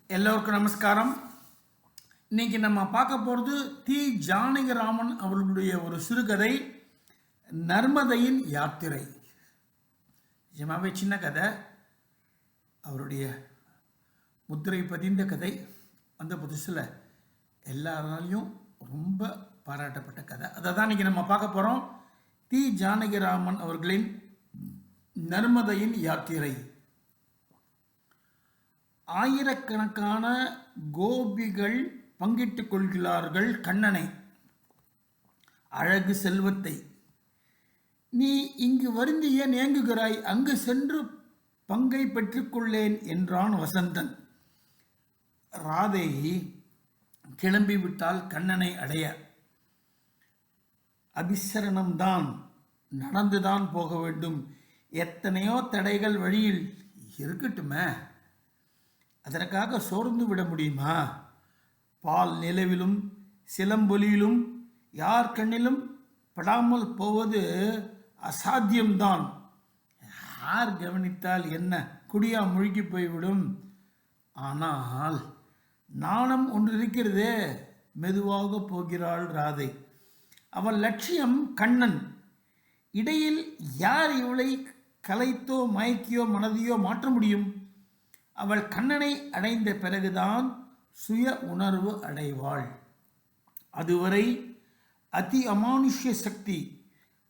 எல்லோருக்கும் நமஸ்காரம். இன்னைக்கு நம்ம பார்க்க போகிறது தி ஜானகிராமன் அவர்களுடைய ஒரு சிறுகதை, நர்மதையின் யாத்திரை. நிஜமாவே சின்ன கதை, அவருடைய முத்திரை பதிந்த கதை. அந்த புதுசில் எல்லாராலையும் ரொம்ப பாராட்டப்பட்ட கதை. அதை தான் இன்னைக்கு நம்ம பார்க்க போகிறோம். தி ஜானகிராமன் அவர்களின் நர்மதையின் யாத்திரை. ஆயிரக்கணக்கான கோபிகள் பங்கிட்டுக் கொள்கிறார்கள் கண்ணனை, அழகு செல்வத்தை. நீ இங்கு வருந்தி ஏன் ஏங்குகிறாய்? அங்கு சென்று பங்கை பெற்றுக்கொள்ளேன் என்றான் வசந்தன். ராதை கிளம்பிவிட்டால் கண்ணனை அடைய. அபிசரணம்தான், நடந்துதான் போக வேண்டும். எத்தனையோ தடைகள் வழியில் இருக்கட்டுமே, அதற்காக சோர்ந்து விட முடியுமா? பால் நிலவிலும் சிலம்பொலியிலும் யார் கண்ணிலும் படாமல் போவது அசாத்தியம்தான். யார் கவனித்தால் என்ன, குடியா முழுகி போய்விடும். ஆனால் நாணம் ஒன்று இருக்கிறதே. மெதுவாக போகிறாள் ராதை. அவள் லட்சியம் கண்ணன். இடையில் யார் இவளை கலைத்தோ மயக்கியோ மனதையோ மாற்ற முடியும்? அவள் கண்ணனை அடைந்த பிறகுதான் சுய உணர்வு அடைவாள். அதுவரை அதி அமானுஷ்ய சக்தி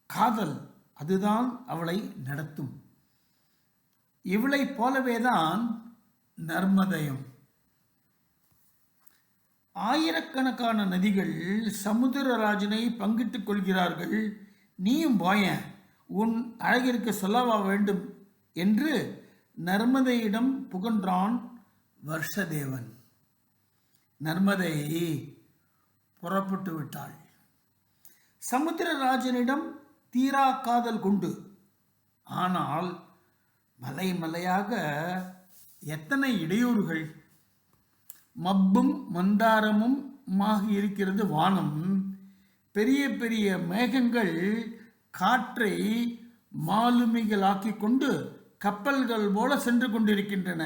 காதல், அதுதான் அவளை நடத்தும். இவளைப் போலவேதான் நர்மதையும். ஆயிரக்கணக்கான நதிகள் சமுத்திரராஜனை பங்கிட்டுக் கொள்கிறார்கள். நீயும் போயேன், உன் அழகிற்கு சொல்லவா வேண்டும் என்று நர்மதையிடம் புகன்றான் வருஷதேவன். நர்மதை புறப்பட்டு விட்டாள். சமுத்திரராஜனிடம் தீரா காதல் கொண்டு. ஆனால் மலை மலையாக எத்தனை இடையூறுகள்! மப்பும் மந்தாரமும் இருக்கிறது வானம். பெரிய பெரிய மேகங்கள் காற்றை மாலுமிகளாக்கி கொண்டு கப்பல்கள் போல சென்று கொண்டிருக்கின்றன.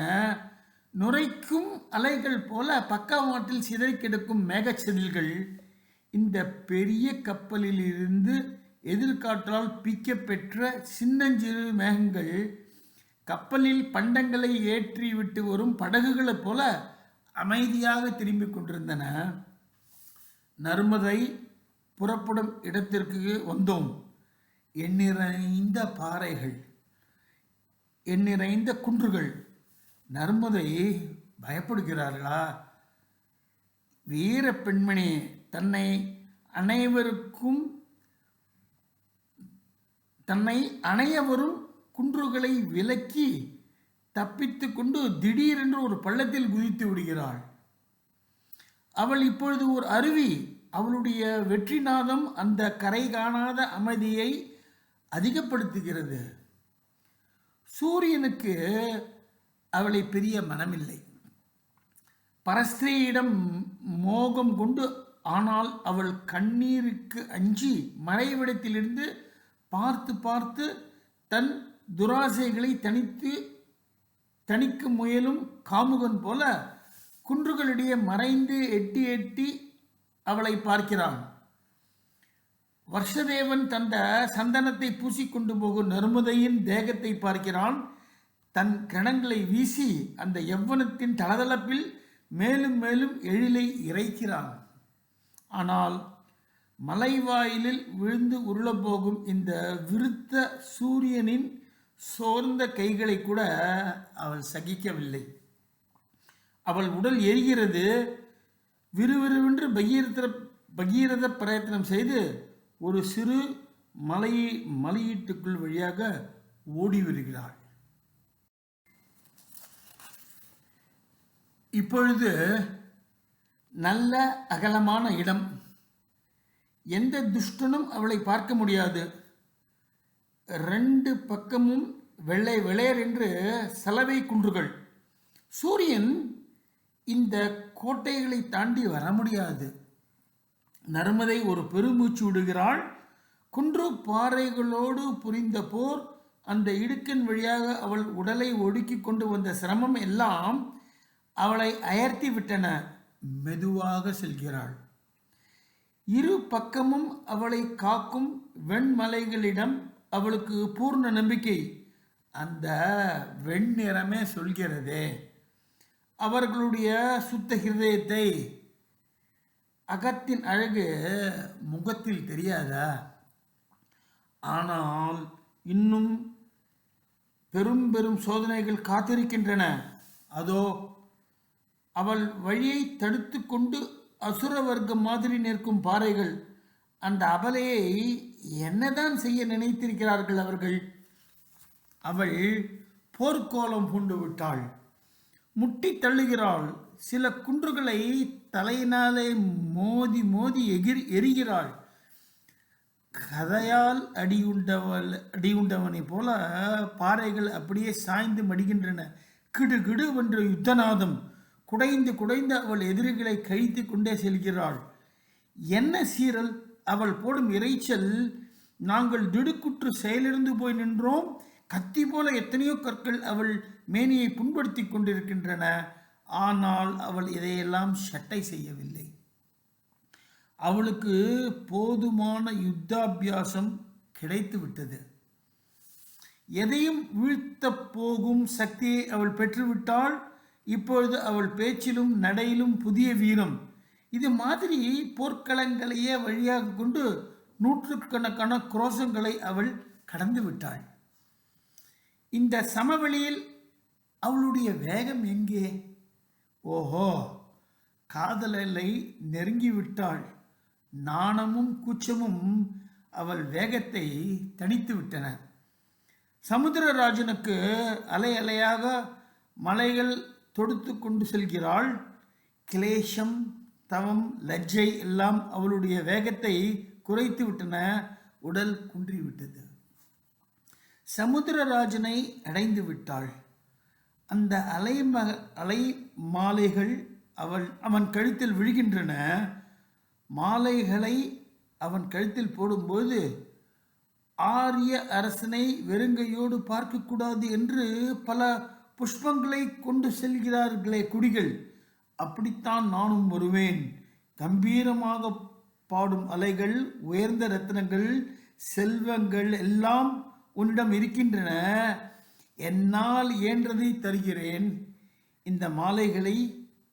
நுரைக்கும் அலைகள் போல பக்கவாட்டில் சிதறி கிடக்கும் மேகச்செதில்கள். இந்த பெரிய கப்பலில் இருந்து எதிர்காற்றால் பீக்கப்பெற்ற சின்னஞ்சிறு மேகங்கள் கப்பலில் பண்டங்களை ஏற்றி விட்டு வரும் படகுகளைப் போல அமைதியாக திரும்பிக் கொண்டிருந்தன. நர்மதை புறப்படும் இடத்திற்கு வந்தோம். எண்ணிறைந்த பாறைகள், எண்ணிறைந்த குன்றுகள். நர்மதை பயப்படுகிறார்களா? வீர பெண்மணி தன்னை அணைய வரும் குன்றுகளை விலக்கி தப்பித்து கொண்டு திடீரென்று ஒரு பள்ளத்தில் குதித்து விடுகிறாள். அவள் இப்பொழுது ஒரு அருவி. அவளுடைய வெற்றிநாதம் அந்த கரை காணாத அமைதியை அதிகப்படுத்துகிறது. சூரியனுக்கு அவளை பிரிய மனமில்லை. பரஸ்திரியிடம் மோகம் கொண்டு. ஆனால் அவள் கண்ணீருக்கு அஞ்சி மறைவிடத்திலிருந்து பார்த்து பார்த்து தன் துராசைகளை தணிக்க முயலும் காமுகன் போல குன்றுகளிடையே மறைந்து எட்டி எட்டி அவளை பார்க்கிறான். வருஷதேவன் தந்த சந்தனத்தை பூசிக்கொண்டு போகும் நர்மதையின் தேகத்தை பார்க்கிறான். தன் கிரணங்களை வீசி அந்த யவ்வனத்தின் தளதளப்பில் மேலும் மேலும் எழிலை இறைக்கிறான். ஆனால் மலைவாயிலில் விழுந்து உருளப்போகும் இந்த விருத்த சூரியனின் சோர்ந்த கைகளை கூட அவள் சகிக்கவில்லை. அவள் உடல் எரிகிறது. விறுவிறுவென்று பகீரத பிரயத்தனம் செய்து ஒரு சிறு மலையீட்டுக்குள் வழியாக ஓடி வருகிறாள். இப்பொழுது நல்ல அகலமான இடம். எந்த துஷ்டனும் அவளை பார்க்க முடியாது. 2 பக்கமும் வெள்ளை வெளையர் என்று சலவை குன்றுகள். சூரியன் இந்த கோட்டைகளை தாண்டி வர முடியாது. நர்மதை ஒரு பெருமூச்சு விடுகிறாள். குன்று பாறைகளோடு புரிந்த போர், அந்த இடுக்கன் வழியாக அவள் உடலை ஒடுக்கி கொண்டு வந்த சிரமம் எல்லாம் அவளை அயர்த்தி விட்டன. மெதுவாக செல்கிறாள். இரு பக்கமும் அவளை காக்கும் வெண்மலைகளிடம் அவளுக்கு பூர்ண நம்பிக்கை. அந்த வெண்ணிறமே சொல்கிறதே அவர்களுடைய சுத்த ஹிருதயத்தை. அகத்தின் அழகு முகத்தில் தெரியாதா? ஆனால் இன்னும் பெரும் பெரும் சோதனைகள் காத்திருக்கின்றன. அதோ அவள் வழியை தடுத்து கொண்டு அசுர வர்க்கம் மாதிரி நிற்கும் பாறைகள். அந்த அபலையை என்னதான் செய்ய நினைத்திருக்கிறார்கள் அவர்கள்? அவள் போர்க்கோலம் பூண்டு விட்டாள். முட்டி தள்ளுகிறாள். சில குன்றுகளை தலையினாலே மோதி மோதி எரிகிறாள். கதையால் அடியுண்டவனை போல பாறைகள் அப்படியே சாய்ந்து மடிகின்றன. கிடு கிடு என்ற யுத்தநாதம். குடைந்து குடைந்து அவள் எதிரிகளை கழித்து கொண்டே செல்கிறாள். என்ன சீரல்! அவள் போடும் இறைச்சல்! நாங்கள் திடுக்குற்று செயலிழந்து போய் நின்றோம். கத்தி போல எத்தனையோ கற்கள் அவள் மேனியை புண்படுத்தி கொண்டிருக்கின்றன. ஆனால் அவள் இதையெல்லாம் சட்டை செய்யவில்லை. அவளுக்கு போதுமான யுத்தாபியாசம் கிடைத்து விட்டது. எதையும் வீழ்த்த போகும் சக்தியை அவள் பெற்றுவிட்டாள். இப்பொழுது அவள் பேச்சிலும் நடையிலும் புதிய வீரம். இது மாதிரி போர்க்களங்களையே வழியாக கொண்டு நூற்றுக்கணக்கான குரோசங்களை அவள் கடந்து விட்டாள். இந்த சமவெளியில் அவளுடைய வேகம் எங்கே? ஓஹோ, காதலை நெருங்கிவிட்டாள். நாணமும் கூச்சமும் அவள் வேகத்தை தணித்து விட்டன. சமுத்திரராஜனுக்கு அலை அலையாக மலைகள் தொடுத்து கொண்டு செல்கிறாள். கிளேஷம், தவம், லஜ்ஜை எல்லாம் அவளுடைய வேகத்தை குறைத்து விட்டன. உடல் குன்றிவிட்டது. சமுத்திரராஜனை அடைந்து விட்டாள். அந்த அலை மாலைகள் அவன் கழுத்தில் விழுகின்றன. மாலைகளை அவன் கழுத்தில் போடும்போது ஆரிய அரசனை வெறுங்கையோடு பார்க்கக்கூடாது என்று பல புஷ்பங்களை கொண்டு செல்கிறார்களே குடிகள். அப்படித்தான் நானும் வருவேன். கம்பீரமாக பாடும் அலைகள், உயர்ந்த ரத்னங்கள், செல்வங்கள் எல்லாம் உன்னிடம் இருக்கின்றன. என்னால் இயன்றதை தருகிறேன். இந்த மாலைகளை,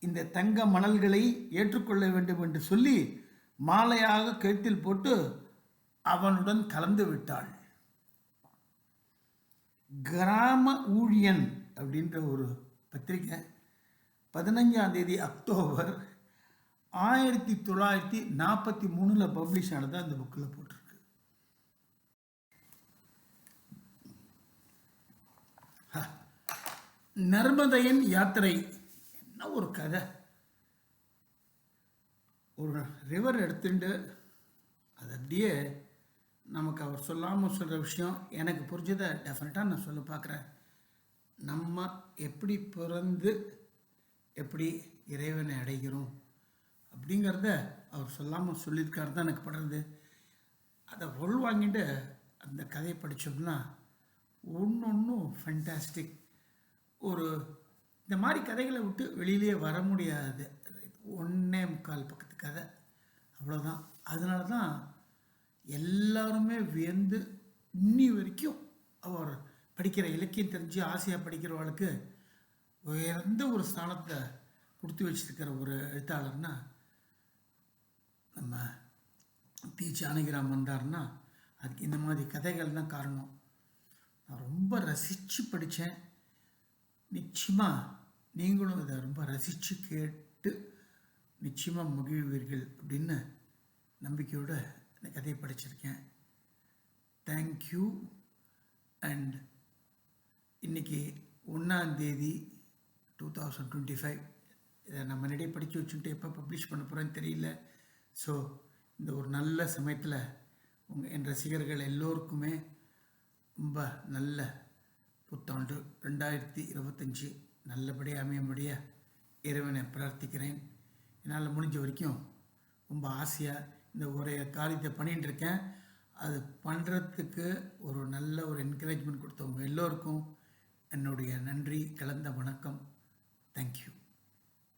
இந்த தங்க மணல்களை ஏற்றுக்கொள்ள வேண்டும் என்று சொல்லி மாலையாக கழுத்தில் போட்டு அவனுடன் கலந்து விட்டாள். கிராம ஊழியன் அப்படின்ற ஒரு பத்திரிகை 15ஆம் தேதி அக்டோபர் 1943 பப்ளிஷ் ஆனது. அந்த புக்கில் போட்டிருக்கு. நர்மதையின் யாத்திரை. என்ன ஒரு கதை! ஒரு ரிவர் எடுத்துட்டு அது அப்படியே நமக்கு அவர் சொல்லாமல் சொல்கிற விஷயம் எனக்கு புரிஞ்சதை டெஃபினட்டாக நான் சொல்ல பார்க்குறேன். நம்ம எப்படி பிறந்து எப்படி இறைவனை அடைகிறோம் அப்படிங்கிறத அவர் சொல்லாமல் சொல்லியிருக்காரு தான் எனக்கு படுறது. அதை பொருள் வாங்கிட்டு அந்த கதையை படித்தோம்னா ஒன்றும் ஃபேண்டாஸ்டிக். இந்த மாதிரி கதைகளை விட்டு வெளியிலே வர முடியாது. 1.25 பக்கத்து கதை, அவ்வளோதான். அதனால தான் எல்லாருமே வியந்து இன்னி வரைக்கும் அவர் படிக்கிற இலக்கியம் தெரிஞ்சு ஆசையாக படிக்கிறவளுக்கு உயர்ந்த ஒரு ஸ்தானத்தை கொடுத்து வச்சிருக்கிற ஒரு எழுத்தாளர்னா நம்ம தி. ஜானகிராம் வந்தார்னா அதுக்கு இந்த மாதிரி கதைகள் தான் காரணம். நான் ரொம்ப ரசித்து படித்தேன். நிச்சயமாக நீங்களும் இதை ரொம்ப ரசித்து கேட்டு நிச்சயமாக மகிழ்வீர்கள் அப்படின்னு நம்பிக்கையோடு இந்த கதையை படிச்சிருக்கேன். தேங்க்யூ. அண்ட் இன்றைக்கி 1ஆம் தேதி 2025. இதை நான் முன்னாடியே படித்து வச்சுட்டு எப்போ பப்ளிஷ் பண்ண போகிறேன்னு தெரியல. ஸோ இந்த ஒரு நல்ல சமயத்தில் என் ரசிகர்கள் எல்லோருக்குமே ரொம்ப நல்ல புத்தாண்டு 2025 நல்லபடியாக அமையும்படியாக இறைவனை பிரார்த்திக்கிறேன். என்னால் முடிஞ்ச வரைக்கும் ரொம்ப ஆசையாக இந்த ஒரு காரியத்தை பண்ணிகிட்டு இருக்கேன். அது பண்ணுறதுக்கு ஒரு நல்ல ஒரு என்கரேஜ்மெண்ட் கொடுத்தவங்க எல்லோருக்கும் என்னுடைய நன்றி கலந்த வணக்கம்.